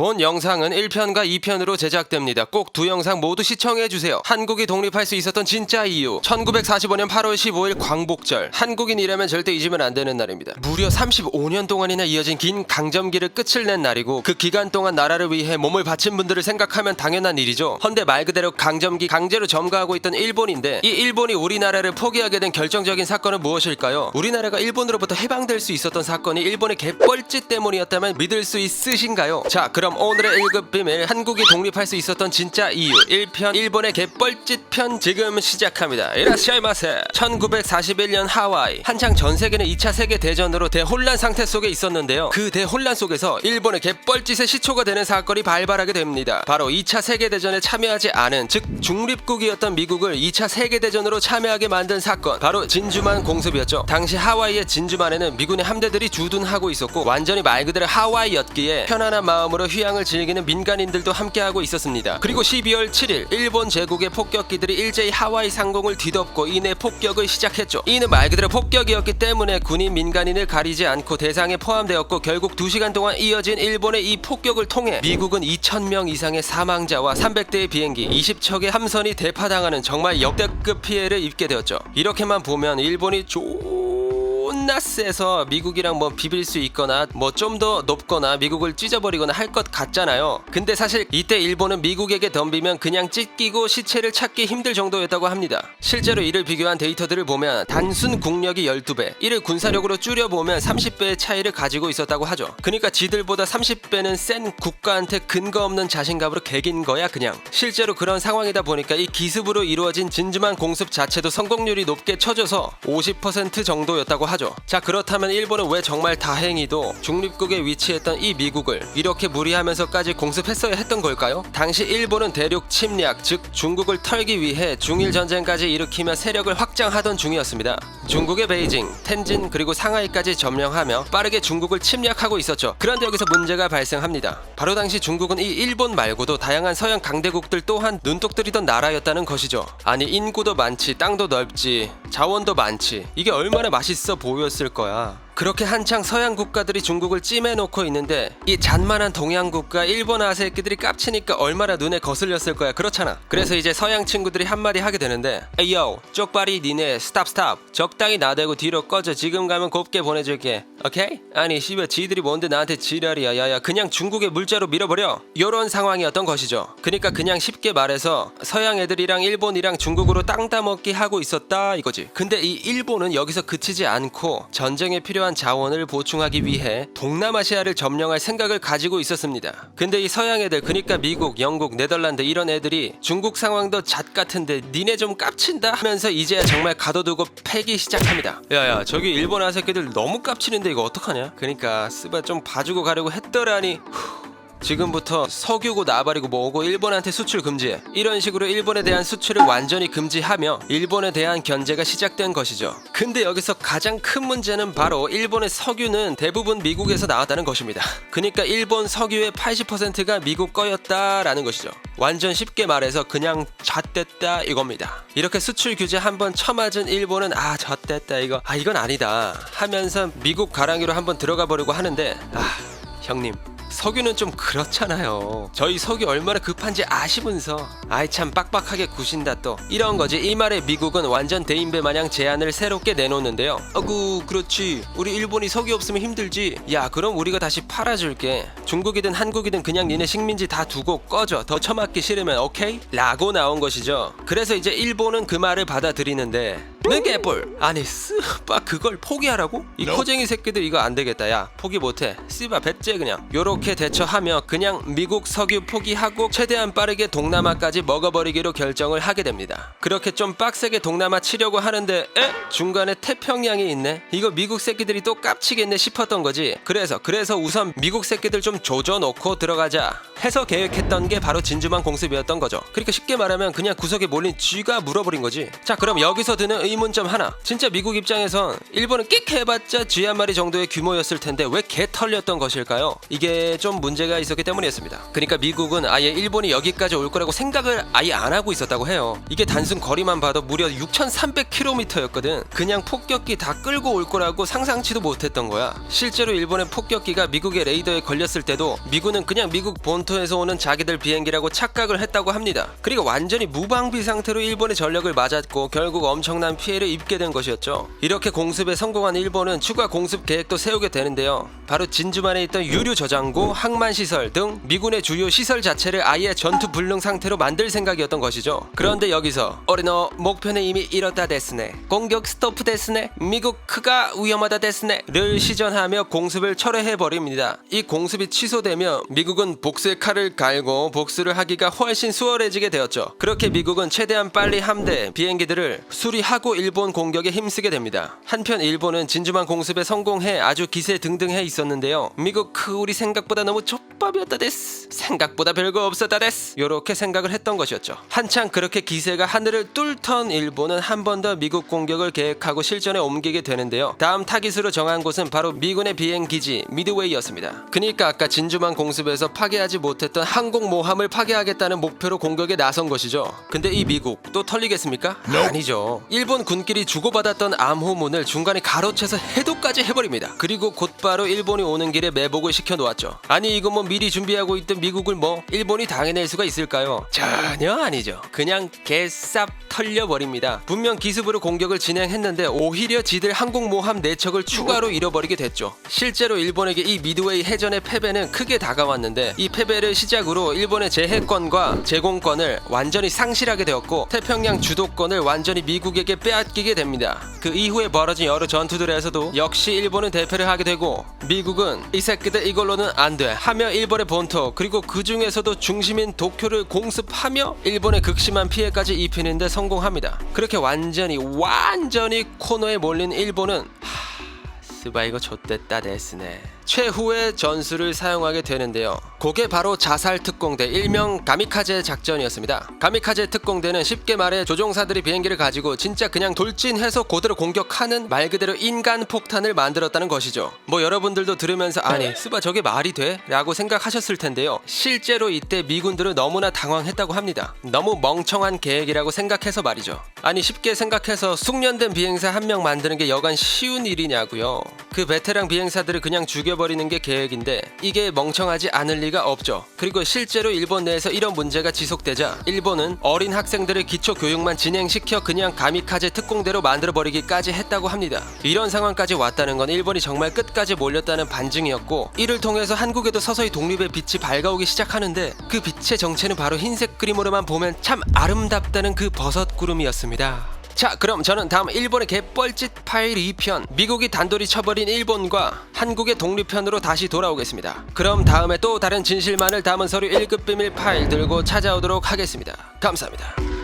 본 영상은 1편과 2편으로 제작됩니다. 꼭 두 영상 모두 시청해주세요. 한국이 독립할 수 있었던 진짜 이유. 1945년 8월 15일 광복절. 한국인이라면 절대 잊으면 안 되는 날입니다. 무려 35년 동안이나 이어진 긴 강점기를 끝을 낸 날이고, 그 기간 동안 나라를 위해 몸을 바친 분들을 생각하면 당연한 일이죠. 헌데 말 그대로 강점기 강제로 점거하고 있던 일본인데, 이 일본이 우리나라를 포기하게 된 결정적인 사건은 무엇일까요? 우리나라가 일본으로부터 해방될 수 있었던 사건이 일본의 개뻘짓 때문이었다면 믿을 수 있으신가요? 자, 그럼 오늘의 1급 비밀, 한국이 독립할 수 있었던 진짜 이유 1편 일본의 개뻘짓 편 지금 시작합니다. 이라시아이마세. 1941년 하와이. 한창 전세계는 2차 세계대전으로 대혼란 상태 속에 있었는데요. 그 대혼란 속에서 일본의 개뻘짓의 시초가 되는 사건이 발발하게 됩니다. 바로 2차 세계대전에 참여하지 않은, 즉 중립국이었던 미국을 2차 세계대전으로 참여하게 만든 사건, 바로 진주만 공습이었죠. 당시 하와이의 진주만에는 미군의 함대들이 주둔하고 있었고, 완전히 말 그대로 하와이였기에 편안한 마음으로 휴양을 즐기는 민간인들도 함께하고 있었습니다. 그리고 12월 7일 일본 제국의 폭격기들이 일제히 하와이 상공을 뒤덮고 이내 폭격을 시작했죠. 이는 말 그대로 폭격이었기 때문에 군인 민간인을 가리지 않고 대상에 포함되었고, 결국 2시간 동안 이어진 일본의 이 폭격을 통해 미국은 2,000명 이상의 사망자와 300대의 비행기, 20척의 함선이 대파당하는 정말 역대급 피해를 입게 되었죠. 이렇게만 보면 일본이 존나 세서 미국이랑 뭐 비빌 수 있거나 뭐 좀 더 높거나 미국을 찢어버리거나 할 것 같잖아요. 근데 사실 이때 일본은 미국에게 덤비면 그냥 찢기고 시체를 찾기 힘들 정도였다고 합니다. 실제로 이를 비교한 데이터들을 보면 단순 국력이 12배, 이를 군사력으로 줄여보면 30배의 차이를 가지고 있었다고 하죠. 그러니까 지들보다 30배는 센 국가한테 근거 없는 자신감으로 개긴 거야 그냥. 실제로 그런 상황이다 보니까 이 기습으로 이루어진 진주만 공습 자체도 성공률이 높게 쳐져서 50% 정도였다고 하죠. 자, 그렇다면 일본은 왜 정말 다행히도 중립국에 위치했던 이 미국을 이렇게 무리하면서까지 공습했어야 했던 걸까요? 당시 일본은 대륙 침략, 즉 중국을 털기 위해 중일 전쟁까지 일으키며 세력을 확장하던 중이었습니다. 중국의 베이징, 텐진 그리고 상하이까지 점령하며 빠르게 중국을 침략하고 있었죠. 그런데 여기서 문제가 발생합니다. 바로 당시 중국은 이 일본 말고도 다양한 서양 강대국들 또한 눈독 들이던 나라였다는 것이죠. 아니, 인구도 많지, 땅도 넓지, 자원도 많지, 이게 얼마나 맛있어 보였을 거야. 그렇게 한창 서양 국가들이 중국을 찜해놓고 있는데, 이 잔만한 동양 국가 일본 아새끼들이 깝치니까 얼마나 눈에 거슬렸을 거야. 그렇잖아. 그래서 이제 서양 친구들이 한마디 하게 되는데, 에이요 쪽발이 니네 스탑 적당히 나대고 뒤로 꺼져. 지금 가면 곱게 보내줄게. 오케이? 아니 씨발 지들이 뭔데 나한테 지랄이야. 야야 그냥 중국의 물자로 밀어버려. 요런 상황이었던 것이죠. 그러니까 그냥 쉽게 말해서 서양 애들이랑 일본이랑 중국으로 땅 따먹기 하고 있었다 이거지. 근데 이 일본은 여기서 그치지 않고 전쟁에 필요한 자원을 보충하기 위해 동남아시아를 점령할 생각을 가지고 있었습니다. 근데 이 서양 애들, 그러니까 미국, 영국, 네덜란드 이런 애들이 중국 상황도 잣 같은데 니네 좀 깝친다 하면서 이제야 정말 가둬두고 패기 시작합니다. 야야 저기 일본 아새끼들 너무 깝치는데 이거 어떡하냐? 그러니까 쓰바 좀 봐주고 가려고 했더라니. 지금부터 석유고 나발이고 뭐고 일본한테 수출 금지해. 이런 식으로 일본에 대한 수출을 완전히 금지하며 일본에 대한 견제가 시작된 것이죠. 근데 여기서 가장 큰 문제는 바로 일본의 석유는 대부분 미국에서 나왔다는 것입니다. 그러니까 일본 석유의 80%가 미국 거였다라는 것이죠. 완전 쉽게 말해서 그냥 잣됐다 이겁니다. 이렇게 수출 규제 한번 쳐맞은 일본은 잣됐다 이건 아니다 하면서 미국 가랑이로 한번 들어가 버리고 하는데, 형님 석유는 좀 그렇잖아요. 저희 석유 얼마나 급한지 아시면서 참 빡빡하게 구신다 또 이런 거지. 이 말에 미국은 완전 대인배 마냥 제안을 새롭게 내놓는데요. 그렇지 우리 일본이 석유 없으면 힘들지. 야 그럼 우리가 다시 팔아줄게. 중국이든 한국이든 그냥 니네 식민지 다 두고 꺼져. 더 처맞기 싫으면 오케이? 라고 나온 것이죠. 그래서 이제 일본은 그 말을 받아들이는데, 는 개뿔 아니 쓰바 그걸 포기하라고? 이 코쟁이 새끼들 이거 안되겠다. 야 포기 못해 씨바 배째 그냥. 요렇게 대처하며 그냥 미국 석유 포기하고 최대한 빠르게 동남아까지 먹어버리기로 결정을 하게 됩니다. 그렇게 좀 빡세게 동남아 치려고 하는데 중간에 태평양이 있네. 이거 미국 새끼들이 또 깝치겠네 싶었던 거지. 그래서 우선 미국 새끼들 좀 조져놓고 들어가자 해서 계획했던 게 바로 진주만 공습이었던 거죠. 그러니까 쉽게 말하면 그냥 구석에 몰린 쥐가 물어버린 거지. 자 그럼 여기서 드는 의문점 하나. 진짜 미국 입장에선 일본은 끽 해봤자 쥐 한 마리 정도의 규모였을 텐데 왜 개 털렸던 것일까요? 이게 좀 문제가 있었기 때문이었습니다. 그러니까 미국은 아예 일본이 여기까지 올 거라고 생각을 아예 안 하고 있었다고 해요. 이게 단순 거리만 봐도 무려 6,300km였거든. 그냥 폭격기 다 끌고 올 거라고 상상치도 못했던 거야. 실제로 일본의 폭격기가 미국의 레이더에 걸렸을 때도 미군은 그냥 미국 본토에서 오는 자기들 비행기라고 착각을 했다고 합니다. 그리고 완전히 무방비 상태로 일본의 전력을 맞았고 결국 엄청난 피해를 입게 된 것이었죠. 이렇게 공습에 성공한 일본은 추가 공습 계획도 세우게 되는데요. 바로 진주만에 있던 유류 저장고, 항만 시설 등 미군의 주요 시설 자체를 아예 전투 불능 상태로 만들 생각이었던 것이죠. 그런데 여기서 우리노 목표는 이미 이렇다 데스네, 공격 스토프 데스네, 미국 크가 위험하다 데스네를 시전하며 공습을 철회해버립니다. 이 공습이 취소되며 미국은 복수의 칼을 갈고 복수를 하기가 훨씬 수월해지게 되었죠. 그렇게 미국은 최대한 빨리 함대, 비행기들을 수리하고 일본 공격에 힘쓰게 됩니다. 한편 일본은 진주만 공습에 성공해 아주 기세등등해 있었는데요. 미국 우리 생각보다 너무 족밥이었다 데스, 생각보다 별거 없었다 데스, 요렇게 생각을 했던 것이었죠. 한창 그렇게 기세가 하늘을 뚫던 일본은 한 번 더 미국 공격을 계획하고 실전에 옮기게 되는데요. 다음 타깃으로 정한 곳은 바로 미군의 비행기지 미드웨이였습니다. 그러니까 아까 진주만 공습에서 파괴하지 못했던 항공모함을 파괴하겠다는 목표로 공격에 나선 것이죠. 근데 이 미국 또 털리겠습니까? 아니죠. 일본 군끼리 주고받았던 암호문을 중간에 가로채서 해도까지 해버립니다. 그리고 곧바로 일본이 오는 길에 매복을 시켜놓았죠. 아니 이거 뭐 미리 준비하고 있던 미국을 뭐 일본이 당해낼 수가 있을까요? 전혀 아니죠. 그냥 개쌉 털려버립니다. 분명 기습으로 공격을 진행했는데 오히려 지들 항공모함 4척을 추가로 잃어버리게 됐죠. 실제로 일본에게 이 미드웨이 해전의 패배는 크게 다가왔는데 이 패배를 시작으로 일본의 제해권과 제공권을 완전히 상실하게 되었고 태평양 주도권을 완전히 미국에게 빼앗기게 됩니다. 그 이후에 벌어진 여러 전투들에서도 역시 일본은 대패를 하게 되고 미국은 이 새끼들 이걸로는 안 돼 하며 일본의 본토 그리고 그 중에서도 중심인 도쿄를 공습하며 일본의 극심한 피해까지 입히는데 성공합니다. 그렇게 완전히 코너에 몰린 일본은 스바 이거 좆됐다 데스네, 최후의 전술을 사용하게 되는데요. 그게 바로 자살 특공대, 일명 가미카제 작전이었습니다. 가미카제 특공대는 쉽게 말해 조종사들이 비행기를 가지고 진짜 그냥 돌진해서 그대로 공격하는 말 그대로 인간 폭탄을 만들었다는 것이죠. 뭐 여러분들도 들으면서 아니 스바 저게 말이 돼? 라고 생각하셨을 텐데요. 실제로 이때 미군들은 너무나 당황했다고 합니다. 너무 멍청한 계획이라고 생각해서 말이죠. 아니 쉽게 생각해서 숙련된 비행사 한 명 만드는 게 여간 쉬운 일이냐고요. 그 베테랑 비행사들을 그냥 죽여버리는 게 계획인데 이게 멍청하지 않을 리가 없죠. 그리고 실제로 일본 내에서 이런 문제가 지속되자 일본은 어린 학생들의 기초 교육만 진행시켜 그냥 가미카제 특공대로 만들어버리기까지 했다고 합니다. 이런 상황까지 왔다는 건 일본이 정말 끝까지 몰렸다는 반증이었고 이를 통해서 한국에도 서서히 독립의 빛이 밝아오기 시작하는데 그 빛의 정체는 바로 흰색 그림으로만 보면 참 아름답다는 그 버섯구름이었습니다. 자, 그럼 저는 다음 일본의 개뻘짓 파일 2편 미국이 단돌이 쳐버린 일본과 한국의 독립편으로 다시 돌아오겠습니다. 그럼 다음에 또 다른 진실만을 담은 서류 1급 비밀 파일 들고 찾아오도록 하겠습니다. 감사합니다.